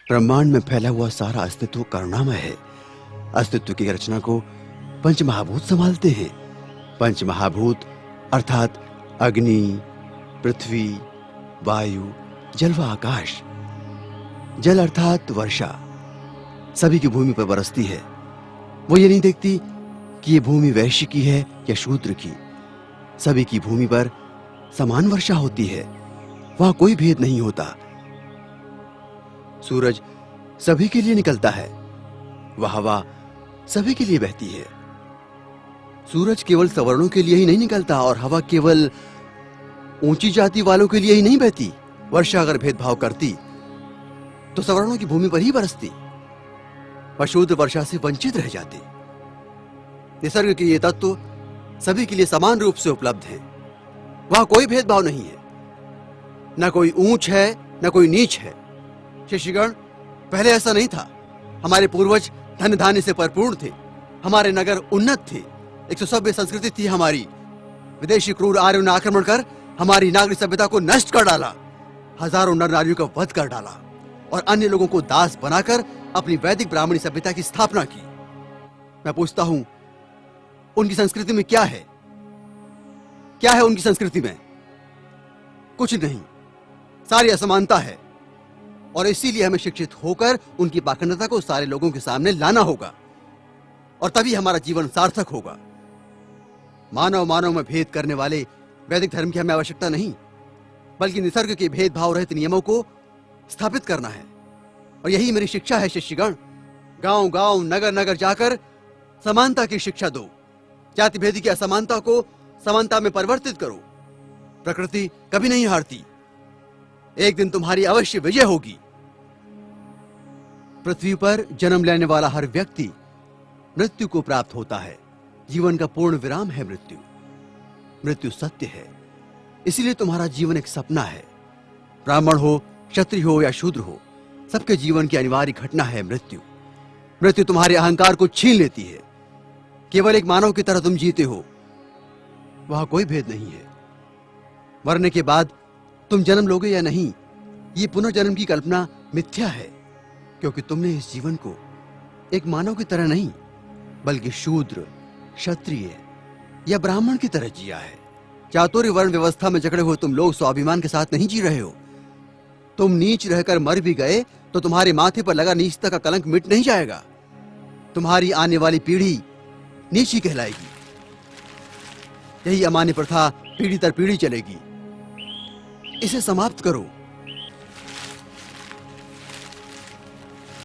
ब्रह्मांड में फैला हुआ सारा अस्तित्व करुणामय है। अस्तित्व की रचना को पंचमहाभूत संभालते हैं। पंचमहाभूत अर्थात अग्नि, पृथ्वी, वायु, जल व आकाश। जल अर्थात वर्षा सभी की भूमि पर बरसती है। वो ये नहीं देखती कि ये भूमि वैश्य की है या शूद्र की। सभी की भूमि पर समान वर्षा होती है, वहां कोई भेद नहीं होता। सूरज सभी के लिए निकलता है, वह हवा सभी के लिए बहती है। सूरज केवल सवर्णों के लिए ही नहीं निकलता और हवा केवल ऊंची जाति वालों के लिए ही नहीं बहती। वर्षा अगर भेदभाव करती तो सवर्णों की भूमि पर ही बरसती, पर शूद्र वर्षा से वंचित रह जाते। निसर्ग के ये तत्व सभी के लिए समान रूप से उपलब्ध हैं। वहां कोई भेदभाव नहीं है, न कोई ऊंच है न कोई नीच है। शिष्यगण, पहले ऐसा नहीं था। हमारे पूर्वज धन धान्य से भरपूर थे, हमारे नगर उन्नत थे, एक सभ्य संस्कृति थी हमारी। विदेशी क्रूर आर्यों ने आक्रमण कर हमारी नागरिक सभ्यता को नष्ट कर डाला, हजारों नर नारियों का वध कर डाला और अन्य लोगों को दास बनाकर अपनी वैदिक ब्राह्मणी सभ्यता की स्थापना की। मैं पूछता हूं, उनकी संस्कृति में क्या है? क्या है उनकी संस्कृति में? कुछ नहीं, सारी असमानता है। और इसीलिए हमें शिक्षित होकर उनकी पाखंडता को सारे लोगों के सामने लाना होगा और तभी हमारा जीवन सार्थक होगा। मानव मानव में भेद करने वाले वैदिक धर्म की हमें आवश्यकता नहीं, बल्कि निसर्ग के भेदभाव रहित नियमों को स्थापित करना है। और यही मेरी शिक्षा है शिष्यगण। गांव गांव नगर नगर जाकर समानता की शिक्षा दो। जाति भेद की असमानता को समानता में परिवर्तित करो। प्रकृति कभी नहीं हारती, एक दिन तुम्हारी अवश्य विजय होगी। पृथ्वी पर जन्म लेने वाला हर व्यक्ति मृत्यु को प्राप्त होता है। जीवन का पूर्ण विराम है मृत्यु। मृत्यु सत्य है, इसीलिए तुम्हारा जीवन एक सपना है। ब्राह्मण हो, क्षत्रिय हो या शूद्र हो, सबके जीवन की अनिवार्य घटना है मृत्यु। मृत्यु तुम्हारे अहंकार को छीन लेती है। केवल एक मानव की तरह तुम जीते हो, वहां कोई भेद नहीं है। मरने के बाद तुम जन्म लोगे या नहीं, ये पुनर्जन्म की कल्पना मिथ्या है, क्योंकि तुमने इस जीवन को एक मानव की तरह नहीं, बल्कि शूद्र, क्षत्रिय या ब्राह्मण की तरह जिया है। चातुर्य वर्ण व्यवस्था में जकड़े हुए तुम लोग स्वाभिमान के साथ नहीं जी रहे हो। तुम नीच रहकर मर भी गए तो तुम्हारे माथे पर लगा नीचता का कलंक मिट नहीं जाएगा। तुम्हारी आने वाली पीढ़ी नीची कहलाएगी। यही अमान्य प्रथा पीढ़ी दर पीढ़ी चलेगी। इसे समाप्त करो।